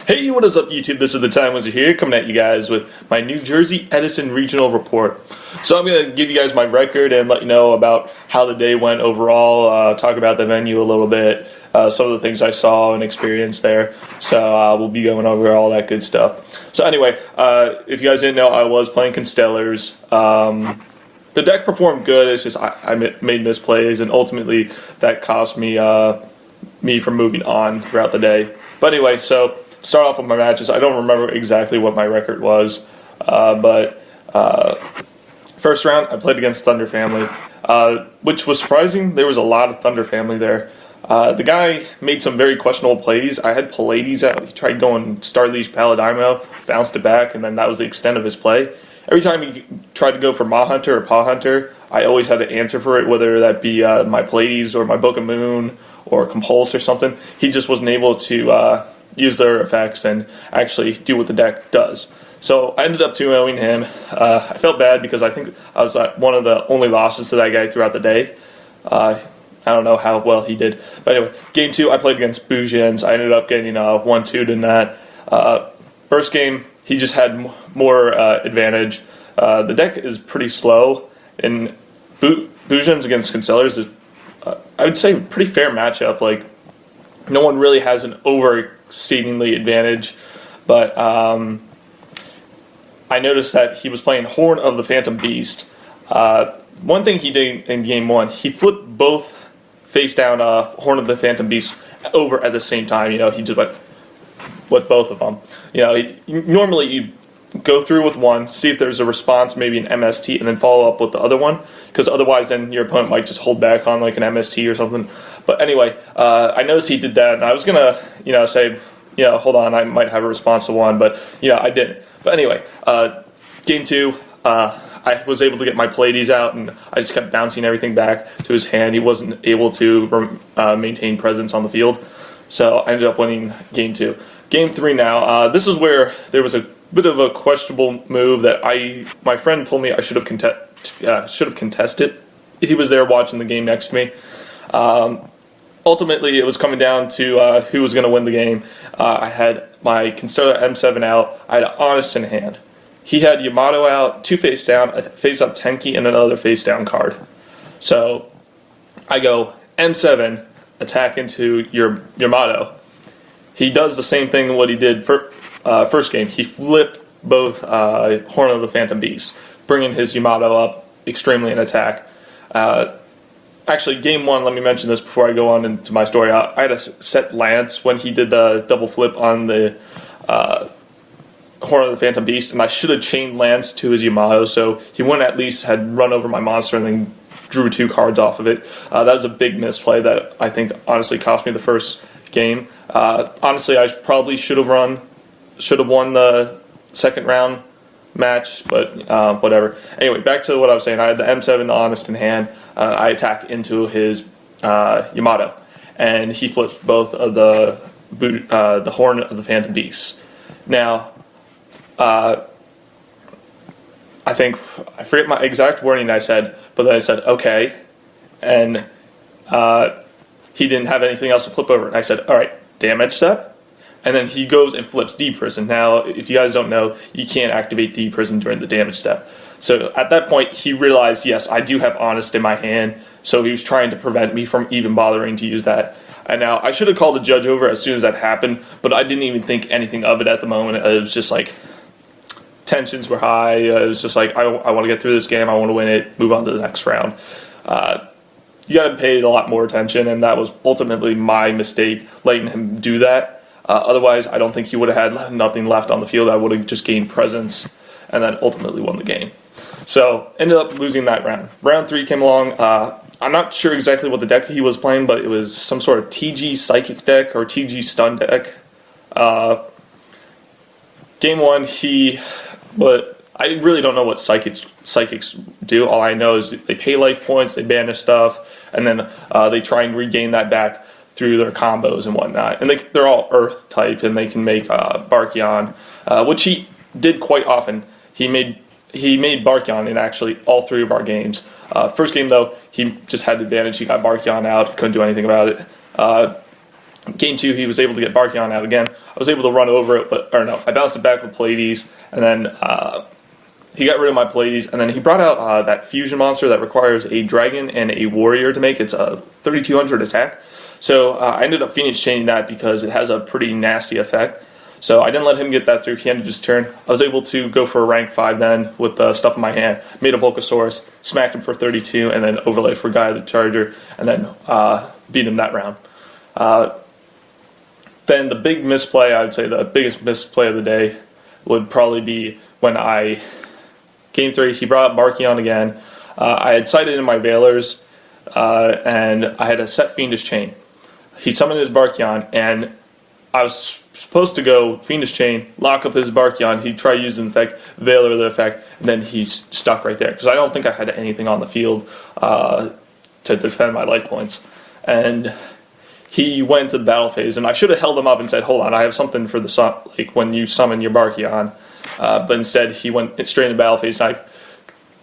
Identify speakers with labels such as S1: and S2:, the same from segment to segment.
S1: Hey, what is up YouTube? This is TheTimeWizard here, coming at you guys with my New Jersey Edison Regional Report. So I'm going to give you guys my record and let you know about how the day went overall, talk about the venue a little bit, some of the things I saw and experienced there. So we'll be going over all that good stuff. So anyway, if you guys didn't know, I was playing Constellars. The deck performed good, it's just I made misplays, and ultimately that cost me from moving on throughout the day. But anyway, so start off with my matches. I don't remember exactly what my record was, but first round I played against Thunder Family, which was surprising. There was a lot of Thunder Family there. The guy made some very questionable plays. I had Pallades out. He tried going Starleash Paladimo, bounced it back, and then that was the extent of his play. Every time he tried to go for Maw Hunter or Paw Hunter, I always had to answer for it, whether that be my Pallades or my Book of Moon or Compulse or something. He just wasn't able to use their effects and actually do what the deck does. So I ended up 2-0ing him. I felt bad because I think I was one of the only losses to that guy throughout the day. I don't know how well he did. But anyway, game 2 I played against Boujans. I ended up getting 1-2'd in that. First game, he just had more advantage. The deck is pretty slow, and Boujans against Constellars is, I would say, a pretty fair matchup. Like, no one really has an exceedingly advantage, but I noticed that he was playing Horn of the Phantom Beast. One thing he did in game 1, he flipped both face down Horn of the Phantom Beast over at the same time. You know, he just went with both of them. You know, normally you go through with one, see if there's a response, maybe an MST, and then follow up with the other one, because otherwise then your opponent might just hold back on like an MST or something. But anyway, I noticed he did that, and I was gonna, say, hold on, I might have a response to one, but I didn't. But anyway, game 2, I was able to get my Pallades out, and I just kept bouncing everything back to his hand. He wasn't able to maintain presence on the field, so I ended up winning game 2. Game 3 now. This is where there was a bit of a questionable move that my friend told me I should have contested. He was there watching the game next to me. Ultimately, it was coming down to who was going to win the game. I had my Constellar M7 out. I had an Honest in hand. He had Yamato out, 2 face down, a face up Tenki, and another face down card. So I go M7, attack into your Yamato. He does the same thing what he did for first game. He flipped both Horn of the Phantom Beast, bringing his Yamato up extremely in attack. Actually, game 1, let me mention this before I go on into my story. I had a set Lance when he did the double flip on the Horn of the Phantom Beast, and I should have chained Lance to his Yamato, so he wouldn't at least had run over my monster and then drew 2 cards off of it. That was a big misplay that I think honestly cost me the first game. Honestly, I probably should have won the second round match, but whatever. Anyway, back to what I was saying. I had the M7 Honest in hand. I attack into his Yamato, and he flips both of the Horn of the Phantom Beasts. Now, I forget my exact wording I said, but then I said okay, and he didn't have anything else to flip over, and I said, all right, damage step. And then he goes and flips D-Prison. Now, if you guys don't know, you can't activate D-Prison during the damage step. So at that point, he realized, yes, I do have Honest in my hand, so he was trying to prevent me from even bothering to use that. And now, I should have called the judge over as soon as that happened, but I didn't even think anything of it at the moment. It was just like, tensions were high. It was just like, I want to get through this game, I want to win it, move on to the next round. You got to pay a lot more attention, and that was ultimately my mistake, letting him do that. Otherwise, I don't think he would have had nothing left on the field. I would have just gained presence and then ultimately won the game. So, ended up losing that round. Round 3 came along. I'm not sure exactly what the deck he was playing, but it was some sort of TG Psychic deck or TG Stun deck. Game 1, but I really don't know what psychics do. All I know is they pay life points, they banish stuff, and then they try and regain that back through their combos and whatnot. And they're all Earth type, and they can make Barkion, which he did quite often. He made Barkion in actually all 3 of our games. First game though, he just had the advantage. He got Barkion out, couldn't do anything about it. Game 2, he was able to get Barkion out again. I was able to run over it, but, or no, I bounced it back with Pallades, and then he got rid of my Pallades, and then he brought out that fusion monster that requires a dragon and a warrior to make. It's a 3200 attack. So I ended up Phoenix chaining that because it has a pretty nasty effect. So I didn't let him get that through. He ended his turn. I was able to go for a rank 5 then with the stuff in my hand. Made a Volcasaurus, smacked him for 32, and then overlay for Guy the Charger, and then beat him that round. Then the big misplay, I would say the biggest misplay of the day would probably be when Game 3, he brought up Markion again. I had sighted in my Veilers, and I had a set Fiendish Chain. He summoned his Barkion, and I was supposed to go Fiendish Chain, lock up his Barkion, he'd try using the effect, Veiler the effect, and then he's stuck right there. Because I don't think I had anything on the field to defend my life points. And he went to the battle phase, and I should have held him up and said, hold on, I have something for the like when you summon your Barkion. But instead, he went straight in the battle phase, and I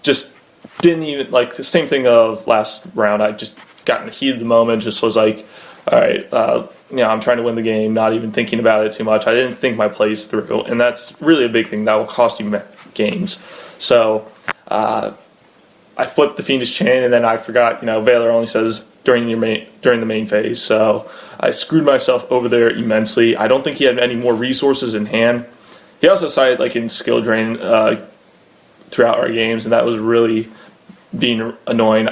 S1: just didn't even, like, the same thing of last round. I just got in the heat of the moment, just was like, all right, I'm trying to win the game, not even thinking about it too much. I didn't think my plays through, and that's really a big thing. That will cost you games. So I flipped the Fiendish Chain, and then I forgot, Veiler only says during the main phase. So I screwed myself over there immensely. I don't think he had any more resources in hand. He also sided like in skill drain throughout our games, and that was really being annoying.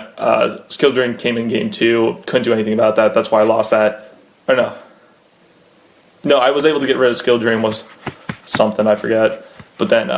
S1: Skill drain came in game 2, couldn't do anything about that. That's why I lost that. Or no, I was able to get rid of skill drain, was something I forget. But then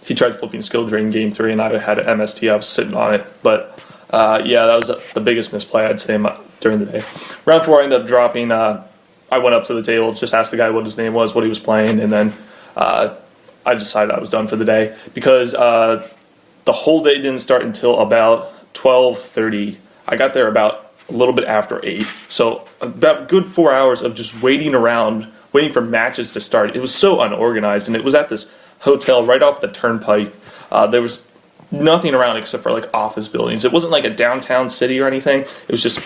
S1: he tried flipping skill drain game 3, and I had an MST. I was sitting on it, but yeah, that was the biggest misplay I'd say during the day. Round 4, I ended up dropping. I went up to the table, just asked the guy what his name was, what he was playing, and then I decided I was done for the day because the whole day didn't start until about 12:30. I got there about a little bit after 8, so about a good 4 hours of just waiting around, waiting for matches to start. It was so unorganized, and it was at this hotel right off the turnpike. There was nothing around except for like office buildings. It wasn't like a downtown city or anything. It was just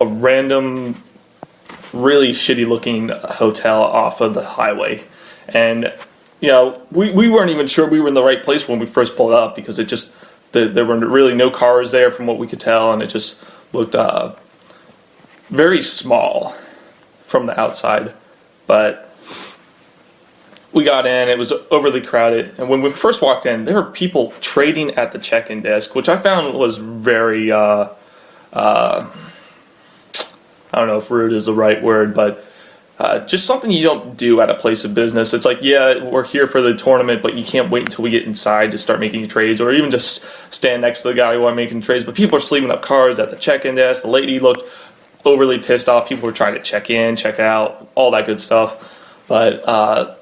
S1: a random, really shitty looking hotel off of the highway. And we weren't even sure we were in the right place when we first pulled up, because it just there were really no cars there from what we could tell, and it just looked very small from the outside. But we got in, it was overly crowded, and when we first walked in, there were people trading at the check-in desk, which I found was very I don't know if rude is the right word, but just something you don't do at a place of business. It's like, yeah, we're here for the tournament, but you can't wait until we get inside to start making trades, or even just stand next to the guy who I'm making trades. But people are sleeping up cards at the check-in desk. The lady looked overly pissed off. People were trying to check in, check out, all that good stuff. But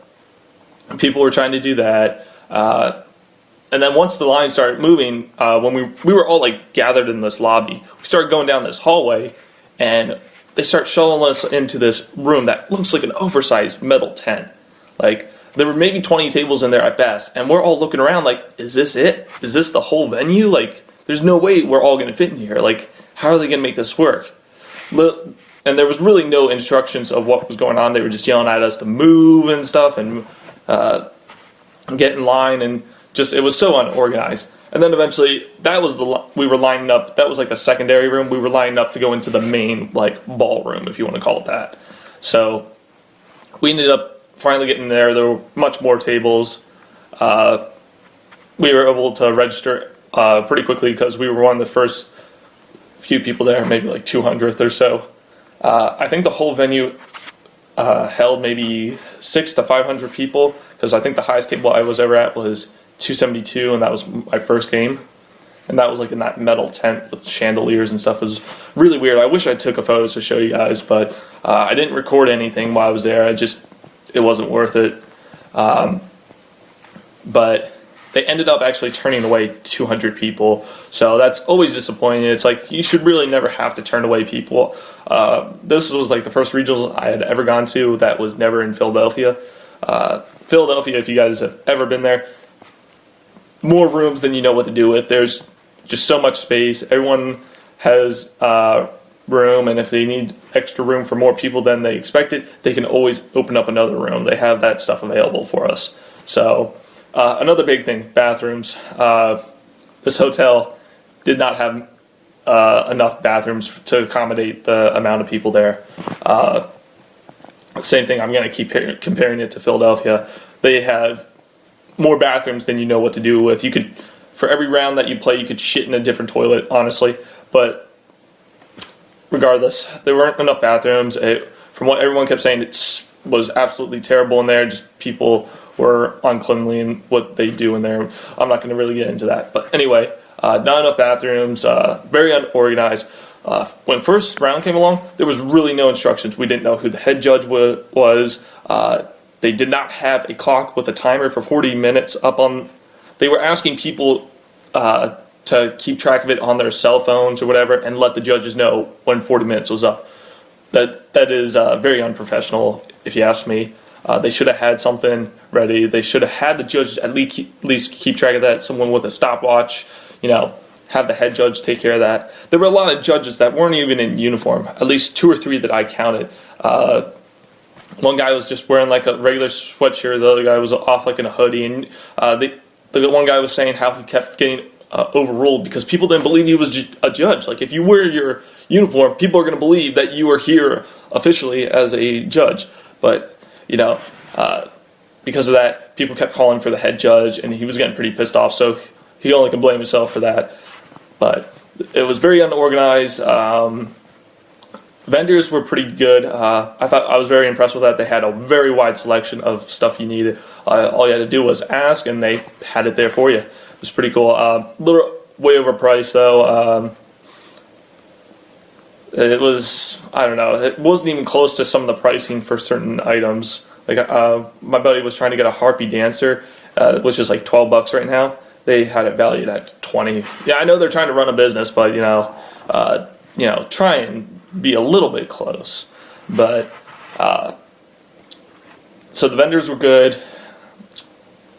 S1: people were trying to do that. And then once the line started moving, when we were all like gathered in this lobby, we started going down this hallway, and they start shuttling us into this room that looks like an oversized metal tent. Like, there were maybe 20 tables in there at best, and we're all looking around like, is this it? Is this the whole venue? Like, there's no way we're all going to fit in here. Like, how are they going to make this work? And there was really no instructions of what was going on. They were just yelling at us to move and stuff, and get in line, and just, it was so unorganized. And then eventually, we were lining up, that was like a secondary room, we were lining up to go into the main, like, ballroom, if you want to call it that. So, we ended up finally getting there. There were much more tables. We were able to register pretty quickly, because we were one of the first few people there, maybe like 200th or so. I think the whole venue held maybe 600 to 500 people, because I think the highest table I was ever at was 272, and that was my first game. And that was like in that metal tent with chandeliers and stuff. It was really weird. I wish I took a photo to show you guys, but I didn't record anything while I was there. It wasn't worth it. But they ended up actually turning away 200 people, so that's always disappointing. It's like, you should really never have to turn away people. This was like the first regional I had ever gone to that was never in Philadelphia. Philadelphia, if you guys have ever been there, more rooms than you know what to do with. There's just so much space. Everyone has room, and if they need extra room for more people than they expected, they can always open up another room. They have that stuff available for us. So another big thing, bathrooms. This hotel did not have enough bathrooms to accommodate the amount of people there. Same thing, I'm going to keep comparing it to Philadelphia. They have more bathrooms than you know what to do with. You could, for every round that you play, you could shit in a different toilet, honestly. But regardless, there weren't enough bathrooms. From what everyone kept saying, it was absolutely terrible in there. Just people were uncleanly in what they do in there. I'm not going to really get into that. But anyway, not enough bathrooms, very unorganized. When first round came along, there was really no instructions. We didn't know who the head judge was. They did not have a clock with a timer for 40 minutes up on. They were asking people to keep track of it on their cell phones or whatever, and let the judges know when 40 minutes was up. That is very unprofessional, if you ask me. They should have had something ready. They should have had the judges at least keep track of that. Someone with a stopwatch, have the head judge take care of that. There were a lot of judges that weren't even in uniform, at least 2 or 3 that I counted. One guy was just wearing like a regular sweatshirt, the other guy was off like in a hoodie, and the one guy was saying how he kept getting overruled because people didn't believe he was a judge. Like, if you wear your uniform, people are going to believe that you are here officially as a judge. But, because of that, people kept calling for the head judge, and he was getting pretty pissed off, so he only can blame himself for that. But it was very unorganized. Vendors were pretty good. I was very impressed with that. They had a very wide selection of stuff you needed. All you had to do was ask, and they had it there for you. It was pretty cool. A little way overpriced, though. It was, I don't know, it wasn't even close to some of the pricing for certain items. Like, my buddy was trying to get a harpy dancer, which is like $12 right now. They had it valued at 20. Yeah, I know they're trying to run a business, but try and be a little bit close. But so the vendors were good.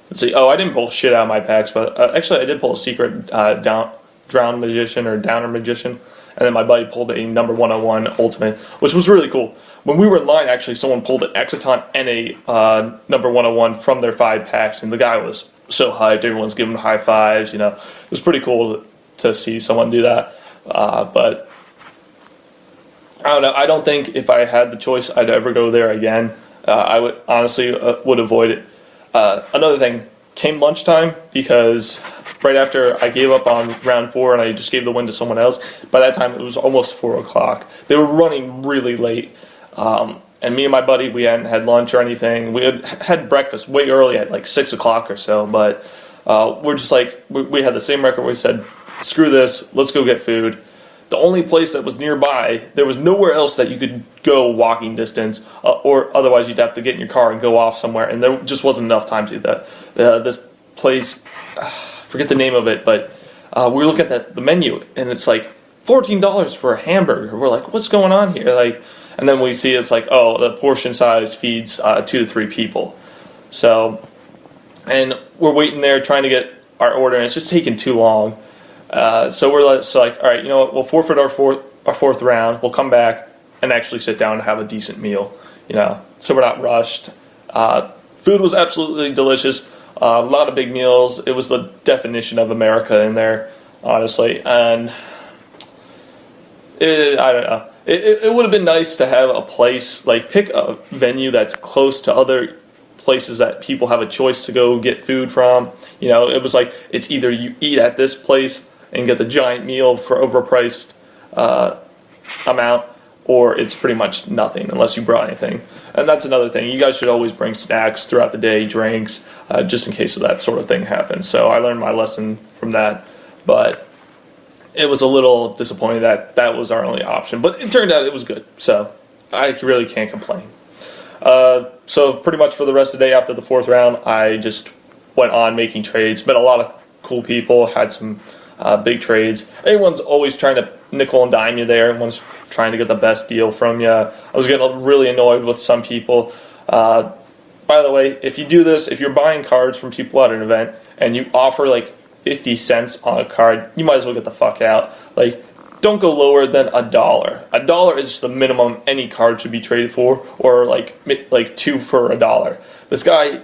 S1: Let's see. Oh, I didn't pull shit out of my packs, but actually I did pull a secret drowned magician or downer magician, and then my buddy pulled a number 101 ultimate, which was really cool. When we were in line, actually, someone pulled an Exiton and a number 101 from their 5 packs, and the guy was so hyped. Everyone's giving high fives. It was pretty cool to see someone do that. But I don't know. I don't think if I had the choice, I'd ever go there again. I would honestly would avoid it. Another thing, came lunchtime, because right after I gave up on round 4 and I just gave the win to someone else, by that time it was almost 4 o'clock. They were running really late. And me and my buddy, we hadn't had lunch or anything. We had breakfast way early at like 6 o'clock or so, but we're just like, we had the same record. We said, screw this, let's go get food. The only place that was nearby, there was nowhere else that you could go walking distance, or otherwise you'd have to get in your car and go off somewhere, and there just wasn't enough time to do that. This place, forget the name of it, but we were looking at the menu, and it's like $14 for a hamburger. We're like, what's going on here? And then we see it's like, oh, the portion size feeds 2 to 3 people. So, and we're waiting there trying to get our order, and it's just taking too long. So we're like, all right, you know what? We'll forfeit our fourth round. We'll come back and actually sit down and have a decent meal. So we're not rushed. Food was absolutely delicious. A lot of big meals. It was the definition of America in there, honestly. And I don't know. It would have been nice to have a place, like pick a venue that's close to other places that people have a choice to go get food from. It was like, it's either you eat at this place and get the giant meal for overpriced amount, or it's pretty much nothing unless you brought anything. And that's another thing. You guys should always bring snacks throughout the day, drinks, just in case of that sort of thing happens. So I learned my lesson from that, but it was a little disappointing that that was our only option. But it turned out it was good, so I really can't complain. So pretty much for the rest of the day after the 4th round, I just went on making trades. Met a lot of cool people, had some big trades. Everyone's always trying to nickel and dime you there. Everyone's trying to get the best deal from you. I was getting really annoyed with some people. By the way, if you do this, if you're buying cards from people at an event and you offer like 50 cents on a card, you might as well get the fuck out. Like, don't go lower than $1. $1 is just the minimum any card should be traded for, or like 2 for $1. This guy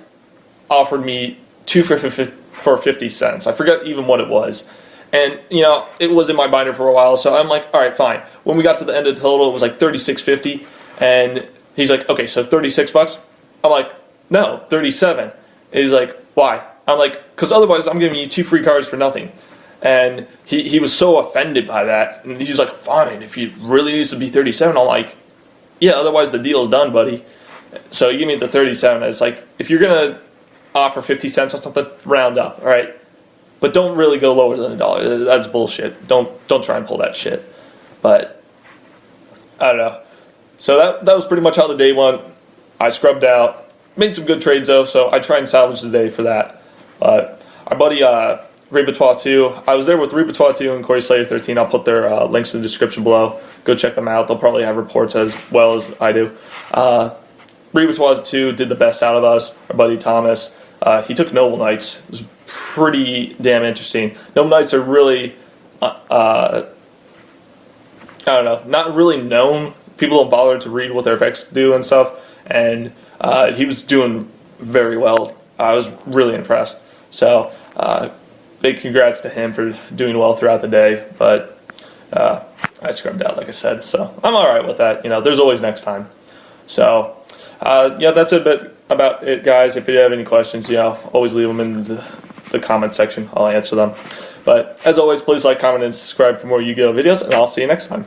S1: offered me 2 for 50 cents. I forget even what it was. And, you know, it was in my binder for a while, so I'm like, all right, fine. When we got to the end of the total, it was like $36.50, and he's like, okay, so 36 bucks? I'm like, no, 37. And he's like, why? I'm like, because otherwise I'm giving you 2 free cards for nothing. And he was so offended by that, and he's like, fine, if it really needs to be 37, I'm like, yeah, otherwise the deal's done, buddy. So you give me the 37. It's like, if you're going to offer 50 cents on something, round up, all right? But don't really go lower than $1. That's bullshit. Don't try and pull that shit. But I don't know. So that was pretty much how the day went. I scrubbed out, made some good trades though, so I try and salvage the day for that. But our buddy Repertoire 2, I was there with Repertoire 2 and Corey Slayer 13. I'll put their links in the description below. Go check them out. They'll probably have reports as well as I do. Repertoire 2 did the best out of us. Our buddy Thomas, he took Noble Knights. It was pretty damn interesting. Noble Knights are really, I don't know, not really known. People don't bother to read what their effects do and stuff. And he was doing very well. I was really impressed. So big congrats to him for doing well throughout the day. But I scrubbed out, like I said. So I'm all right with that. You know, there's always next time. So yeah, that's a bit about it, guys. If you have any questions, you know, always leave them in the comment section. I'll answer them. But as always, please like, comment, and subscribe for more Yu-Gi-Oh videos, and I'll see you next time.